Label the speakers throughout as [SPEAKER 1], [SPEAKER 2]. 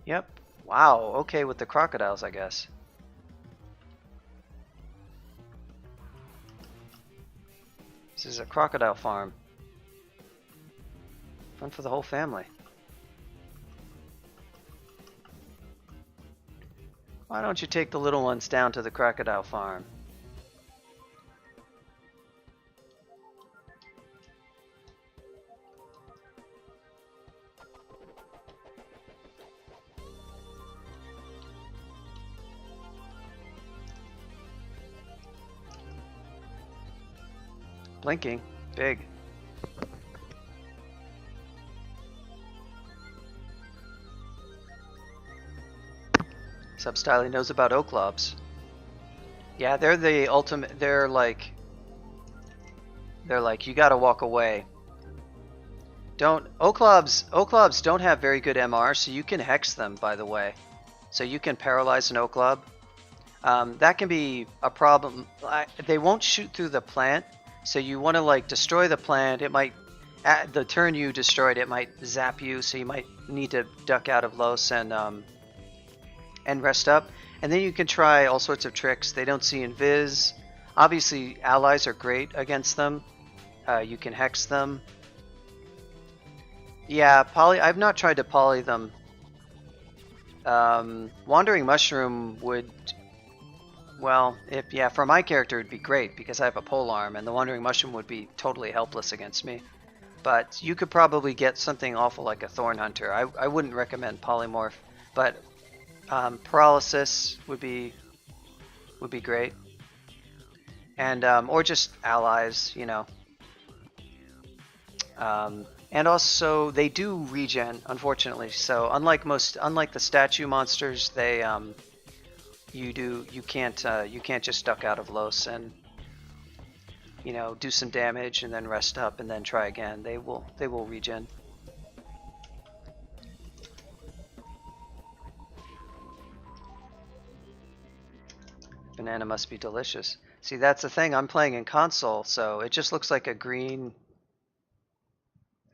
[SPEAKER 1] Yep. Wow, okay with the crocodiles, I guess. This is a crocodile farm. Fun for the whole family. Why don't you take the little ones down to the crocodile farm? Blinking. Big. Substyle knows about Oclobes. Yeah, they're the ultimate. They're like you gotta walk away. Don't Oclobes don't have very good MR, so you can hex them. By the way, so you can paralyze an Oclob. That can be a problem. They won't shoot through the plant, so you want to like destroy the plant. It might, at the turn you destroyed, it might zap you, so you might need to duck out of Los and rest up. And then you can try all sorts of tricks. They don't see invis. Obviously, allies are great against them. You can hex them. Yeah, I've not tried to poly them. Wandering Mushroom would, well, for my character it'd be great because I have a polearm, and the Wandering Mushroom would be totally helpless against me. But you could probably get something awful like a Thorn Hunter. I wouldn't recommend Polymorph, but Paralysis would be great, and or just allies, you know. And also they do regen, unfortunately. So unlike the statue monsters, they you can't just duck out of Los and, you know, do some damage and then rest up and then try again. They will regen. Banana must be delicious. See, that's the thing. I'm playing in console, so it just looks like a green.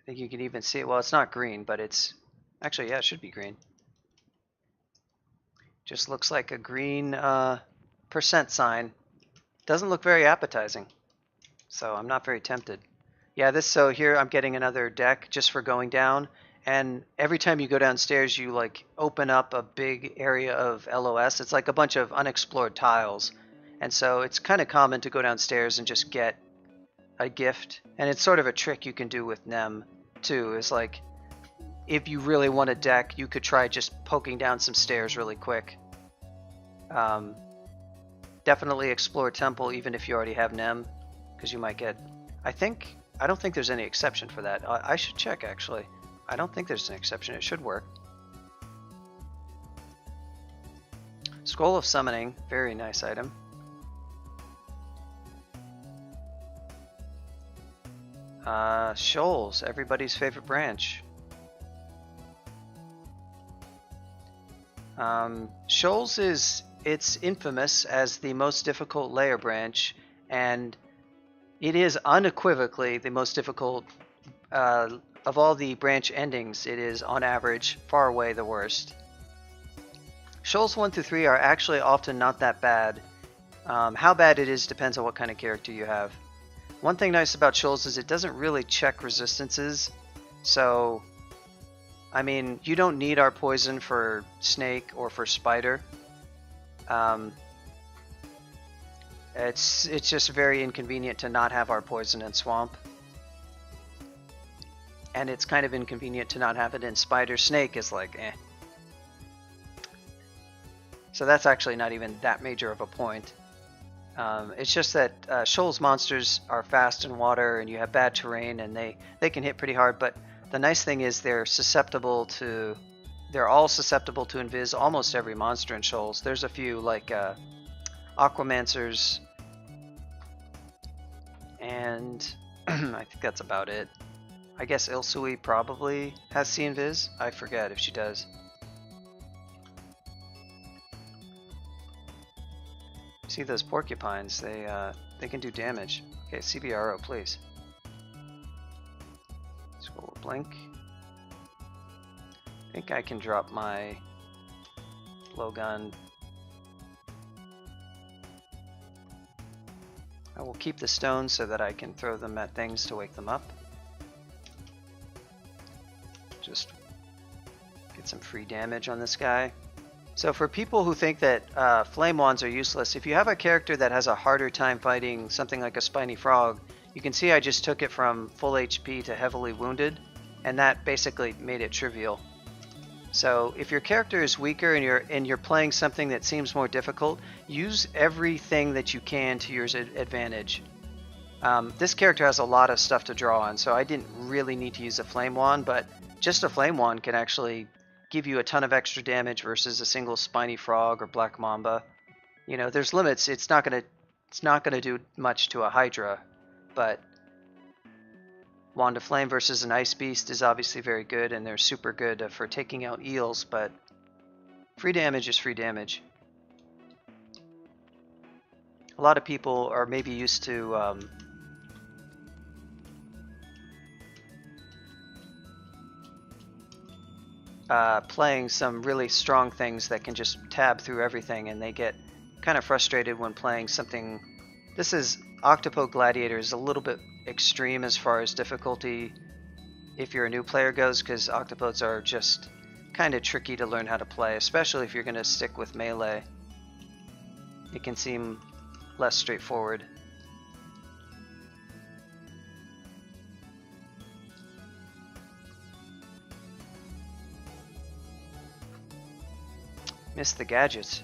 [SPEAKER 1] I think you can even see it. Well, it's not green, but it's actually, yeah, it should be green. Just looks like a green percent sign. Doesn't look very appetizing, so I'm not very tempted. Yeah, so here I'm getting another deck just for going down, and every time you go downstairs you like open up a big area of LOS. It's like a bunch of unexplored tiles, and so it's kind of common to go downstairs and just get a gift. And it's sort of a trick you can do with Nem too, is like if you really want a deck, you could try just poking down some stairs really quick. Definitely explore Temple even if you already have Nem, because you might get, I don't think there's any exception for that. I should check, actually. I don't think there's an exception. It should work. Scroll of Summoning. Very nice item. Shoals. Everybody's favorite branch. Shoals it's infamous as the most difficult layer branch, and it is unequivocally the most difficult of all the branch endings. It is, on average, far away the worst. Shoals 1 through 3 are actually often not that bad. How bad it is depends on what kind of character you have. One thing nice about Shoals is it doesn't really check resistances, so I mean, you don't need our poison for Snake or for Spider. It's just very inconvenient to not have our poison in Swamp. And it's kind of inconvenient to not have it in Spider. Snake is like, eh. So that's actually not even that major of a point. It's just that Shoals monsters are fast in water and you have bad terrain and they can hit pretty hard, but the nice thing is they're all susceptible to invis almost every monster in Shoals. There's a few like Aquamancers, and I think that's about it. I guess Ilsui probably has C-Invis. I forget if she does. See those porcupines? They can do damage. Okay, CBRO, please. Let's go blink. I think I can drop my blowgun. I will keep the stones so that I can throw them at things to wake them up. Just get some free damage on this guy. So for people who think that flame wands are useless, if you have a character that has a harder time fighting something like a spiny frog, you can see I just took it from full HP to heavily wounded, and that basically made it trivial. So if your character is weaker and you're playing something that seems more difficult, use everything that you can to your advantage. This character has a lot of stuff to draw on, so I didn't really need to use a flame wand, but just a flame wand can actually give you a ton of extra damage versus a single spiny frog or black mamba. You know, there's limits. It's not gonna do much to a hydra, but Wand of Flame versus an Ice Beast is obviously very good, and they're super good for taking out eels, but free damage is free damage. A lot of people are maybe used to playing some really strong things that can just tab through everything, and they get kind of frustrated when playing something. This is Octopode Gladiator is a little bit extreme as far as difficulty if you're a new player goes, because Octopodes are just kind of tricky to learn how to play, especially if you're going to stick with melee. It can seem less straightforward. Missed the gadgets.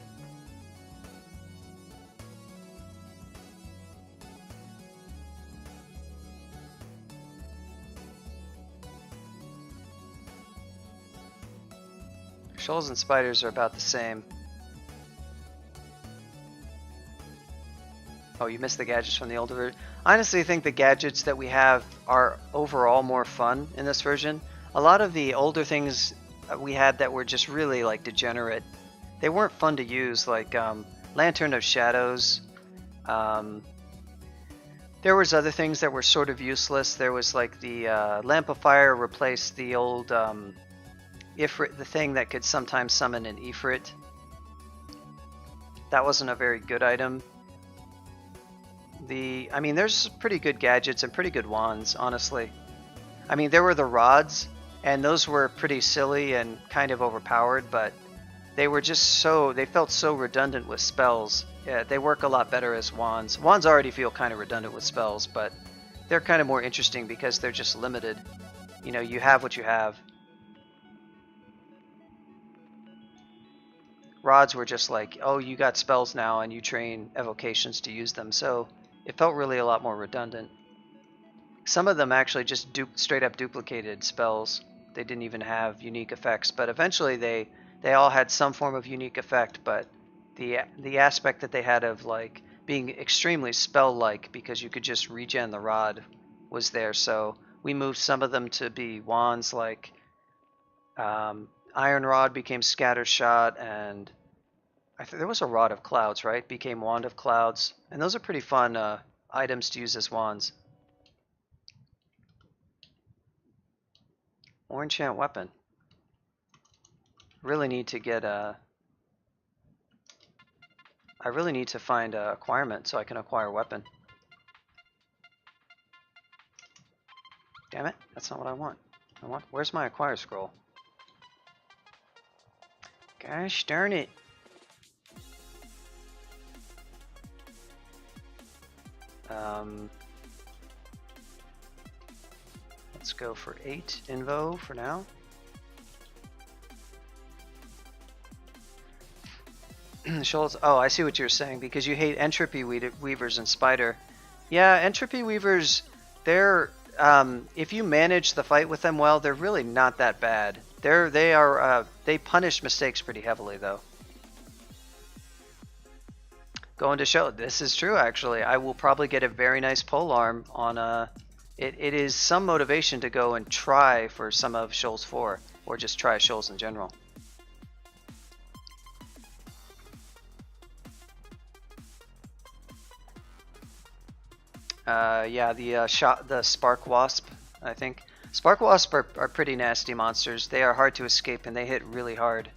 [SPEAKER 1] Shoals and spiders are about the same. Oh, you missed the gadgets from the older version. I honestly think the gadgets that we have are overall more fun in this version. A lot of the older things we had that were just really like degenerate, they weren't fun to use, like Lantern of Shadows. There was other things that were sort of useless. There was like the Lamp of Fire replaced the old Ifrit, the thing that could sometimes summon an Ifrit. That wasn't a very good item. I mean, there's pretty good gadgets and pretty good wands, honestly. I mean, there were the rods, and those were pretty silly and kind of overpowered, but they were just they felt so redundant with spells. Yeah, they work a lot better as wands. Wands already feel kind of redundant with spells, but they're kind of more interesting because they're just limited. You know, you have what you have. Rods were just like, oh, you got spells now and you train evocations to use them, so it felt really a lot more redundant. Some of them actually just straight up duplicated spells. They didn't even have unique effects, but eventually they all had some form of unique effect, but the aspect that they had of like being extremely spell-like because you could just regen the rod was there, so we moved some of them to be wands, like Iron Rod became Scatter Shot, and there was a Rod of Clouds, right? Became Wand of Clouds, and those are pretty fun items to use as wands. Or enchant weapon. Really need to get I really need to find a acquirement so I can acquire weapon. Damn it, that's not what I want. Where's my acquire scroll? Gosh darn it. Let's go for 8 invo for now. Shoals, oh, I see what you're saying, because you hate entropy weavers and spider. Yeah, entropy weavers, they're if you manage the fight with them well, they're really not that bad. They punish mistakes pretty heavily though. Going to show, this is true actually. I will probably get a very nice polearm on it is some motivation to go and try for some of Shoals 4, or just try Shoals in general. Yeah, the Spark Wasp, I think. Spark Wasp are pretty nasty monsters. They are hard to escape and they hit really hard.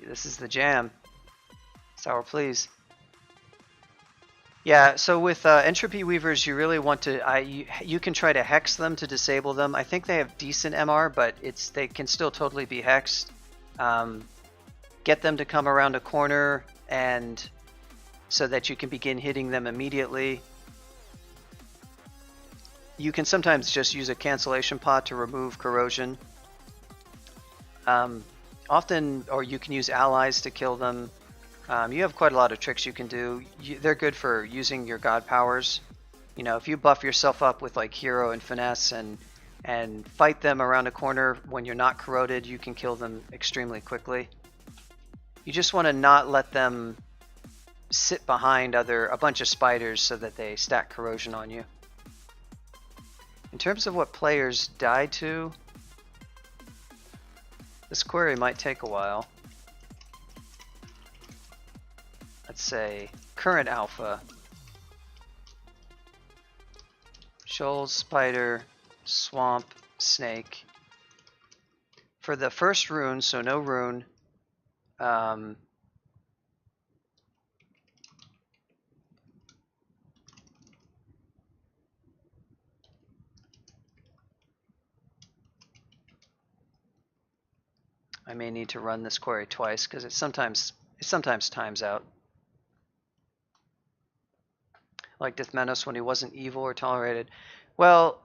[SPEAKER 1] This is the jam. Sour please. Yeah, so with Entropy Weavers, you really want to, you can try to hex them to disable them. I think they have decent MR, but they can still totally be hexed. Get them to come around a corner, and so that you can begin hitting them immediately. You can sometimes just use a cancellation pot to remove corrosion. Often, or you can use allies to kill them. You have quite a lot of tricks you can do. They're good for using your god powers. You know, if you buff yourself up with like hero and finesse and fight them around a corner when you're not corroded, you can kill them extremely quickly. You just want to not let them sit behind a bunch of spiders so that they stack corrosion on you. In terms of what players die to, this query might take a while. Let's say current alpha. Shoals, spider, swamp, snake. For the first rune, so no rune, I may need to run this query twice because it sometimes times out. Like Dithmenos when he wasn't evil or tolerated. Well,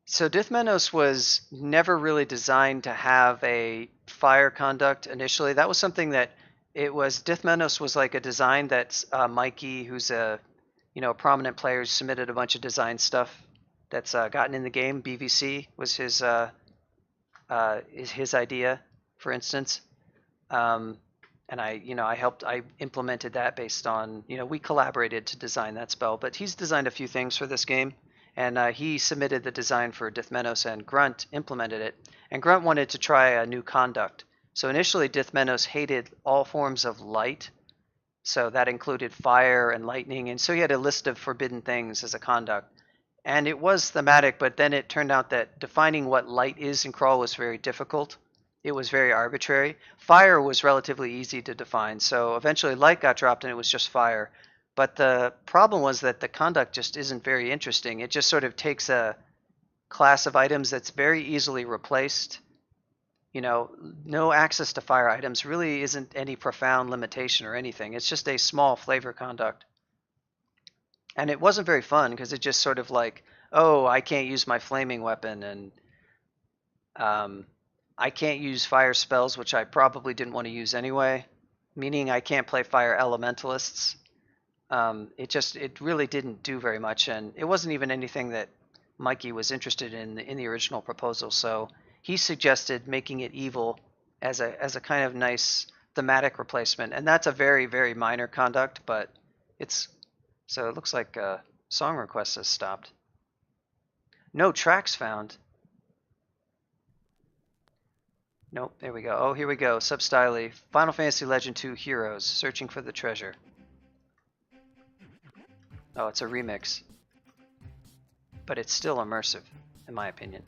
[SPEAKER 1] so Dithmenos was never really designed to have a fire conduct initially. That was something that Dithmenos was like a design that Mikey, who's a prominent player, submitted a bunch of design stuff that's gotten in the game. BVC was his idea, for instance. And I implemented that based on, we collaborated to design that spell. But he's designed a few things for this game, and he submitted the design for Dithmenos, and Grunt implemented it. And Grunt wanted to try a new conduct. So initially, Dithmenos hated all forms of light, so that included fire and lightning, and so he had a list of forbidden things as a conduct. And it was thematic, but then it turned out that defining what light is in Crawl was very difficult. It was very arbitrary. Fire was relatively easy to define, so eventually light got dropped and it was just fire. But the problem was that the conduct just isn't very interesting. It just sort of takes a class of items that's very easily replaced. No access to fire items really isn't any profound limitation or anything. It's just a small flavor conduct. And it wasn't very fun because it just sort of like, oh, I can't use my flaming weapon, and I can't use fire spells, which I probably didn't want to use anyway, meaning I can't play fire elementalists. It really didn't do very much, and it wasn't even anything that Mikey was interested in the original proposal. So he suggested making it evil as a kind of nice thematic replacement, and that's a very, very minor conduct, but so it looks like song request has stopped. No tracks found. Nope, there we go. Oh, here we go. Substyley. Final Fantasy Legend 2 Heroes. Searching for the treasure. Oh, it's a remix. But it's still immersive, in my opinion.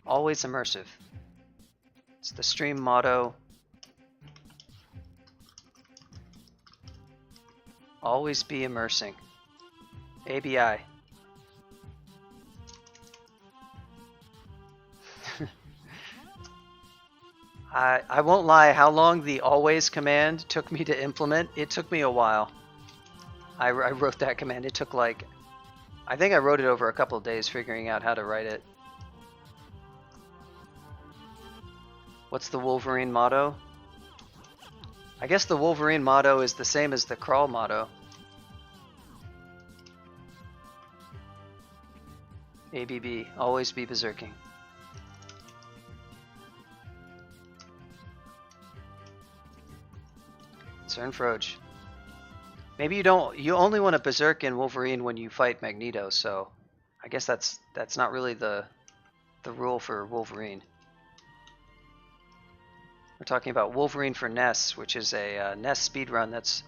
[SPEAKER 1] Always immersive. It's the stream motto. Always be immersing. ABI. I won't lie, how long the always command took me to implement, it took me a while. I wrote that command. It took I think I wrote it over a couple of days figuring out how to write it. What's the Wolverine motto? I guess the Wolverine motto is the same as the Crawl motto. ABB, always be berserking. Cernfroge. Maybe you only want to berserk in Wolverine when you fight Magneto, so I guess that's not really the rule for Wolverine. We're talking about Wolverine for NES, which is a NES speedrun that's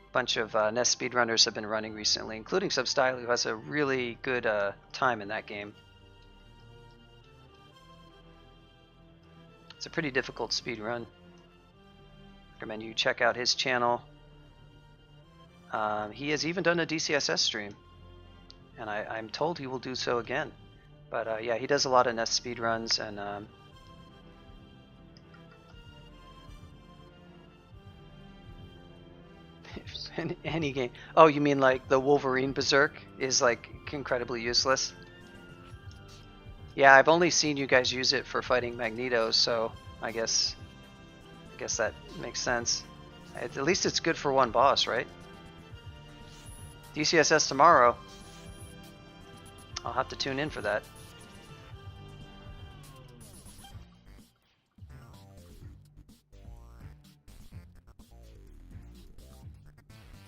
[SPEAKER 1] a bunch of NES speedrunners have been running recently, including Substyle, who has a really good time in that game. It's a pretty difficult speed run. Recommend you check out his channel. He has even done a DCSS stream, and I'm told he will do so again. But yeah, he does a lot of Nest speed runs, and any game. Oh, you mean like the Wolverine Berserk is like incredibly useless? Yeah, I've only seen you guys use it for fighting Magneto, so I guess that makes sense. At least it's good for one boss, right? DCSS tomorrow. I'll have to tune in for that.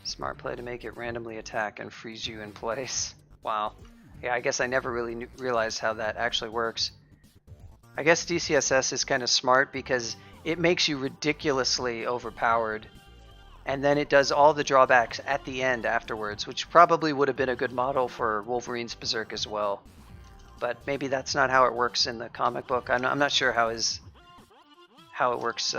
[SPEAKER 1] Smart play to make it randomly attack and freeze you in place. Wow. Yeah, I guess I never really realized how that actually works. I guess DCSS is kind of smart because it makes you ridiculously overpowered, and then it does all the drawbacks at the end afterwards, which probably would have been a good model for Wolverine's Berserk as well. But maybe that's not how it works in the comic book. I'm not sure how it works.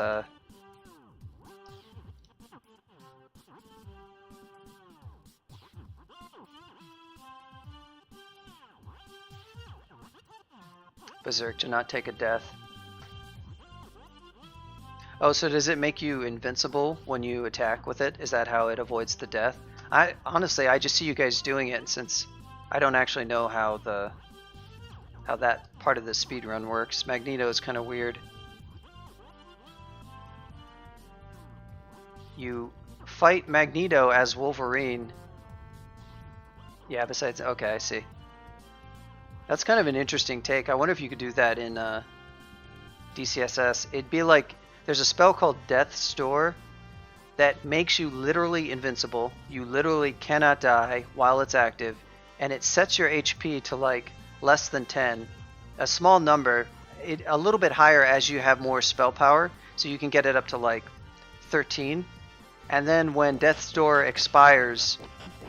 [SPEAKER 1] Berserk to not take a death. Oh, so does it make you invincible when you attack with it? Is that how it avoids the death? Honestly, I just see you guys doing it, since I don't actually know how that part of the speedrun works. Magneto is kind of weird. You fight Magneto as Wolverine. Yeah, besides, okay, I see. That's kind of an interesting take. I wonder if you could do that in DCSS. It'd be like, there's a spell called Death's Door that makes you literally invincible. You literally cannot die while it's active, and it sets your HP to like less than 10, a small number, a little bit higher as you have more spell power, so you can get it up to like 13. And then when Death's Door expires,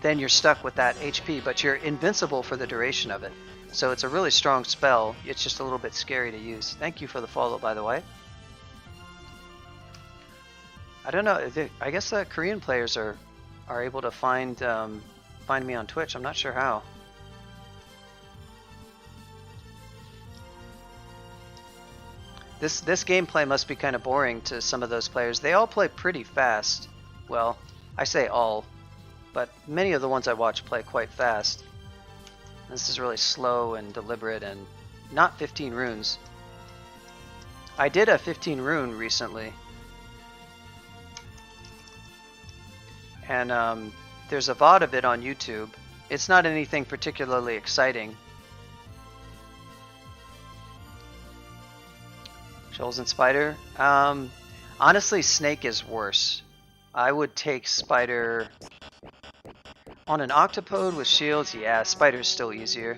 [SPEAKER 1] then you're stuck with that HP, but you're invincible for the duration of it. So it's a really strong spell. It's just a little bit scary to use. Thank you for the follow, by the way. I don't know. I guess Korean players are able to find me on Twitch. I'm not sure how. This gameplay must be kind of boring to some of those players. They all play pretty fast. Well, I say all, but many of the ones I watch play quite fast. This is really slow and deliberate and not 15 runes. I did a 15 rune recently. And there's a VOD of it on YouTube. It's not anything particularly exciting. Shoals and Spider? Honestly, Snake is worse. I would take Spider... On an Octopode with shields, yeah, Spider's still easier.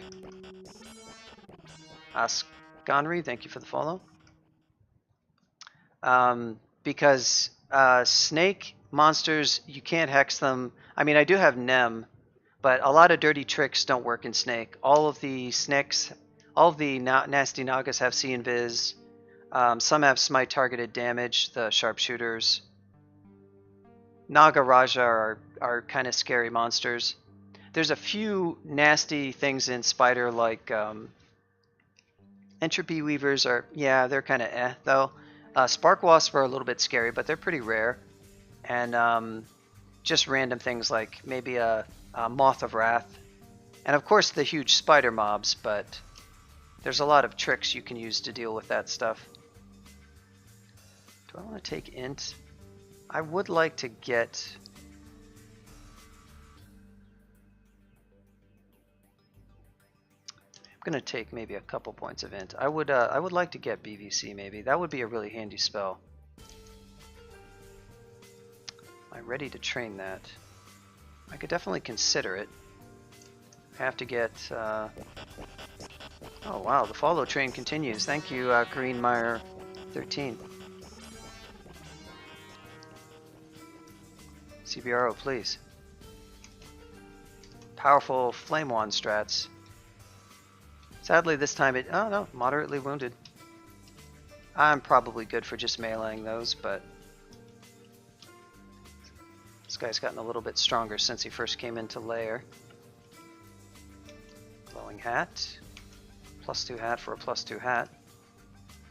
[SPEAKER 1] Asconry, thank you for the follow. Because Snake monsters, you can't hex them. I mean, I do have Nem, but a lot of dirty tricks don't work in Snake. All of the Snakes, all of the nasty Nagas have C-Invis. Some have smite targeted damage, the sharpshooters. Naga Raja are kind of scary monsters. There's a few nasty things in Spider, like Entropy Weavers are, yeah, they're kind of though. Spark Wasp are a little bit scary, but they're pretty rare. And just random things like maybe a Moth of Wrath. And of course the huge spider mobs, but there's a lot of tricks you can use to deal with that stuff. Do I want to take Int? I would like to get... I'm going to take maybe a couple points of Int. I would like to get BVC maybe. That would be a really handy spell. Am I ready to train that? I could definitely consider it. I have to get... Oh wow, the follow train continues. Thank you, Greenmeyer13. CBRO, please. Powerful Flame Wand strats. Sadly, this time it... Oh no, moderately wounded. I'm probably good for just meleeing those, but this guy's gotten a little bit stronger since he first came into lair. Glowing hat. +2 hat for a +2 hat.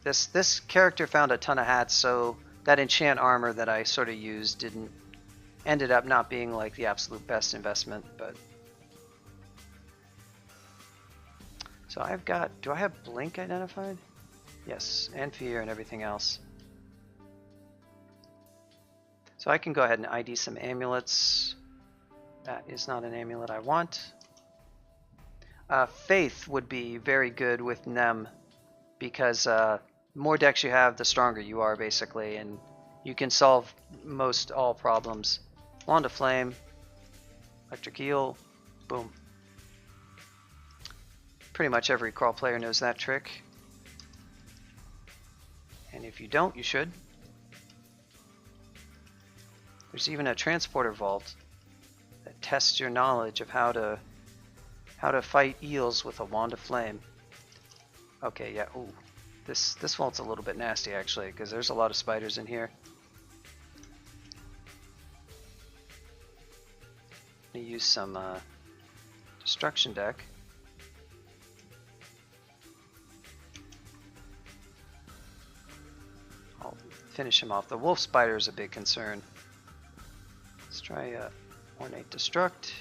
[SPEAKER 1] This character found a ton of hats, so that enchant armor that I sort of used ended up not being like the absolute best investment, but so I've got, do I have blink identified? Yes, and fear and everything else. So I can go ahead and ID some amulets. That is not an amulet I want. Faith would be very good with Nem, because more decks you have, the stronger you are, basically, and you can solve most all problems. Wand of Flame, Electric Eel, boom. Pretty much every crawl player knows that trick. And if you don't, you should. There's even a transporter vault that tests your knowledge of how to fight eels with a Wand of Flame. Okay, yeah, ooh. This vault's a little bit nasty, actually, because there's a lot of spiders in here. I'm going to use some destruction deck. I'll finish him off. The wolf spider is a big concern. Let's try Ornate Destruct.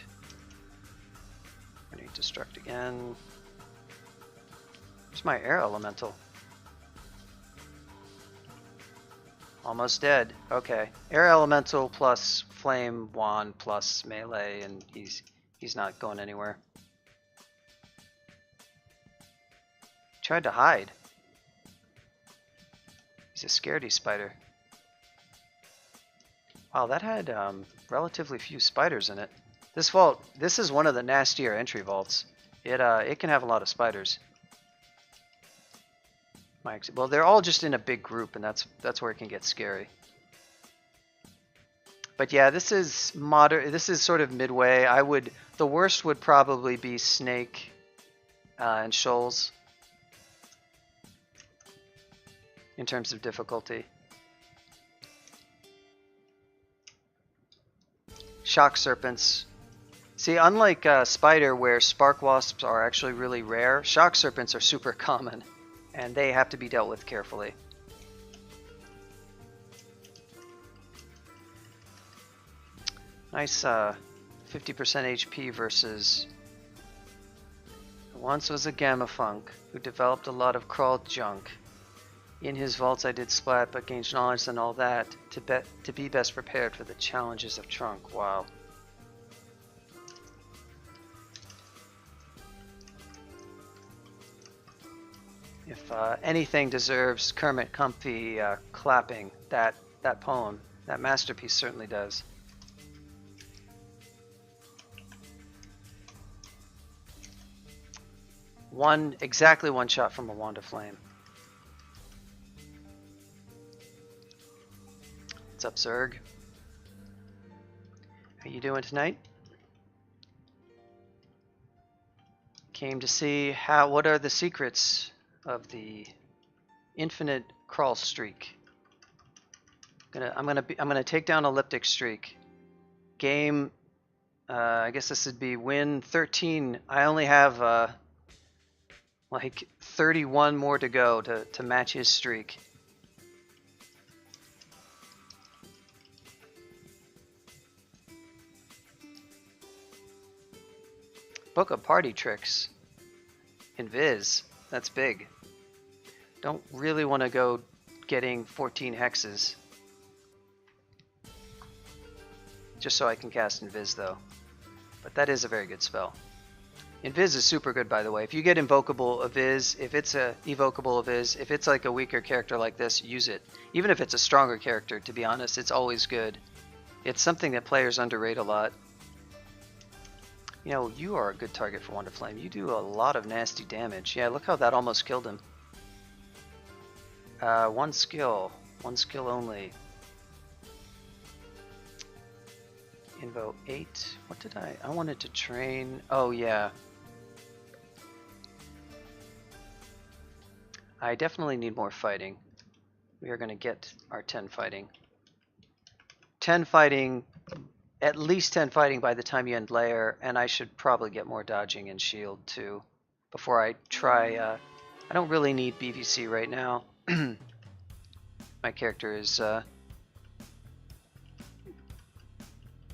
[SPEAKER 1] Ornate Destruct again. Where's my air elemental? Almost dead. Okay. Air elemental plus flame wand plus melee, and he's not going anywhere. Tried to hide. He's a scaredy spider. Wow, that had relatively few spiders in it. This vault, this is one of the nastier entry vaults. It can have a lot of spiders. Well, they're all just in a big group, and that's where it can get scary. But yeah, this is moderate. This is sort of midway. The worst would probably be Snake and Shoals in terms of difficulty. Shock Serpents. See, unlike Spider, where Spark Wasps are actually really rare, Shock Serpents are super common, and they have to be dealt with carefully. Nice 50% HP versus... Once was a Gamafunk who developed a lot of crawled junk. In his vaults I did splat, but gained knowledge and all that to be best prepared for the challenges of Trunk. Wow. If anything deserves Kermit Comfy clapping, that poem, that masterpiece certainly does. Exactly one shot from a Wand of Flame. What's up, Zerg? How you doing tonight? Came to see what are the secrets of the infinite crawl streak. I'm gonna take down Elliptic Streak. Game, I guess this would be win 13. I only have like 31 more to go to match his streak. Book of Party Tricks. Invis. That's big. Don't really want to go getting 14 hexes. Just so I can cast Invis though. But that is a very good spell. Invis is super good, by the way. If you get Invocable Aviz, if it's a Evocable Aviz, if it's like a weaker character like this, use it. Even if it's a stronger character, to be honest, it's always good. It's something that players underrate a lot. You know, you are a good target for Wand of Flame. You do a lot of nasty damage. Yeah, look how that almost killed him. One skill only. Invo 8. What did I wanted to train. Oh yeah. I definitely need more fighting. we are going to get our 10 fighting. 10 fighting, at least 10 fighting by the time you end layer, and I should probably get more dodging and shield too before I try. I don't really need BVC right now. My character is,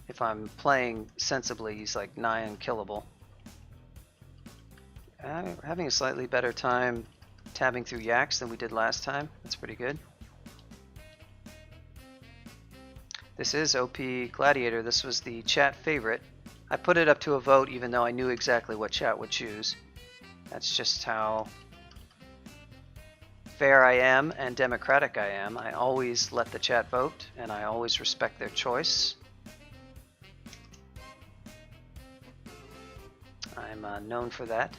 [SPEAKER 1] if I'm playing sensibly, he's like nigh unkillable. Having a slightly better time tabbing through yaks than we did last time. That's pretty good. This is OP Gladiator. This was the chat favorite. I put it up to a vote even though I knew exactly what chat would choose. That's just how fair I am and democratic I am. I always let the chat vote and I always respect their choice. I'm known for that.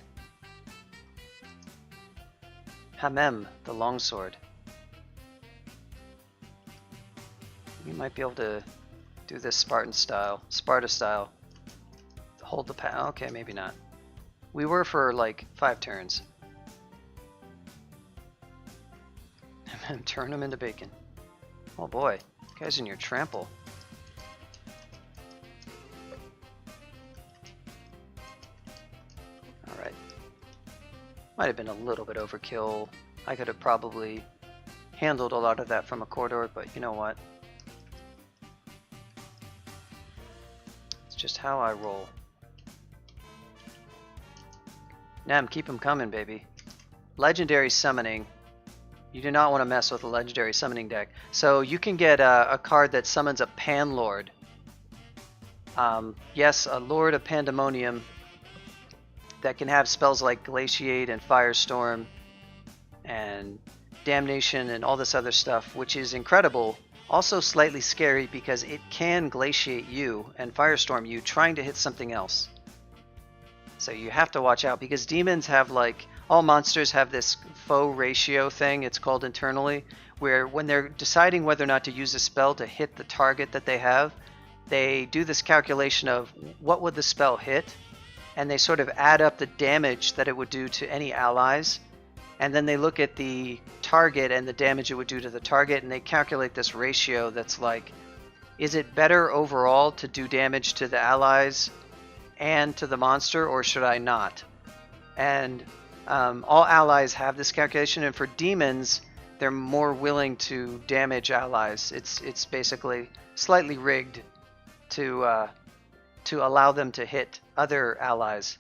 [SPEAKER 1] Hamem, the longsword. We might be able to do this Sparta style. Hold the power. Okay, maybe not. We were for like 5 turns. And then turn them into bacon. Oh boy, you guys in your trample. Alright. Might have been a little bit overkill. I could have probably handled a lot of that from a corridor, but you know what? It's just how I roll. Nem, keep them coming, baby. Legendary summoning. You do not want to mess with a legendary summoning deck. So you can get a card that summons a Panlord. Yes, a Lord of Pandemonium that can have spells like Glaciate and Firestorm and Damnation and all this other stuff, which is incredible. Also slightly scary because it can glaciate you and Firestorm you trying to hit something else. So you have to watch out because demons have like, all monsters have this faux ratio thing, it's called internally, where when they're deciding whether or not to use a spell to hit the target that they have, they do this calculation of what would the spell hit, and they sort of add up the damage that it would do to any allies, and then they look at the target and the damage it would do to the target, and they calculate this ratio that's like, is it better overall to do damage to the allies and to the monster, or should I not? And all allies have this calculation, and for demons, they're more willing to damage allies. It's basically slightly rigged to allow them to hit other allies.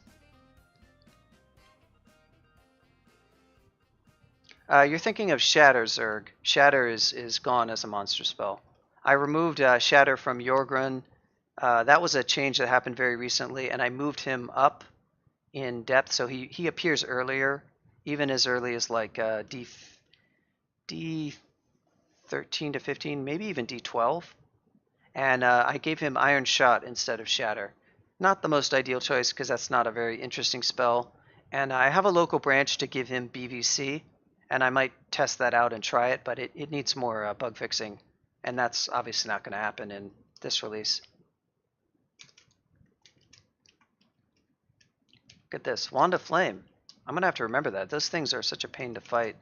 [SPEAKER 1] You're thinking of Shatter, Zerg. Shatter is gone as a monster spell. I removed Shatter from Yorgrun. That was a change that happened very recently, and I moved him up in depth, so he appears earlier, even as early as like D13 to 15, maybe even D12. And I gave him Iron Shot instead of Shatter. Not the most ideal choice because that's not a very interesting spell. And I have a local branch to give him BVC, and I might test that out and try it, but it needs more bug fixing, and that's obviously not going to happen in this release. Look at this, Wand of Flame. I'm going to have to remember that. Those things are such a pain to fight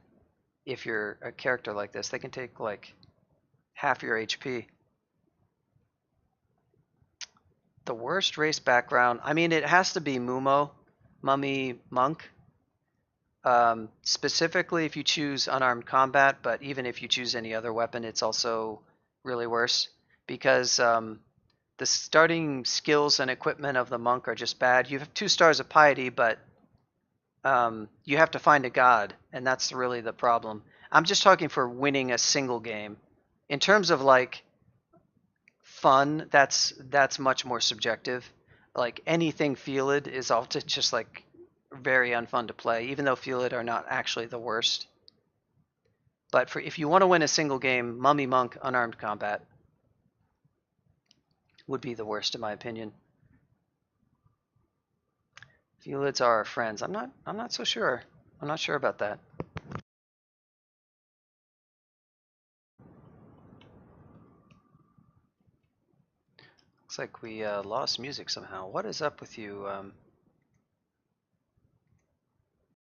[SPEAKER 1] if you're a character like this. They can take like half your HP. The worst race background, I mean, it has to be Mumo, Mummy, Monk. Specifically if you choose unarmed combat, but even if you choose any other weapon, it's also really worse because the starting skills and equipment of the monk are just bad. You have 2 stars of piety, but you have to find a god, and that's really the problem. I'm just talking for winning a single game. In terms of like fun, that's much more subjective. Like anything Felid is often just like very unfun to play, even though Felid are not actually the worst. But for if you want to win a single game, Mummy Monk unarmed combat would be the worst in my opinion. Felids are our friends. I'm not so sure. I'm not sure about that. Looks like we lost music somehow. What is up with you?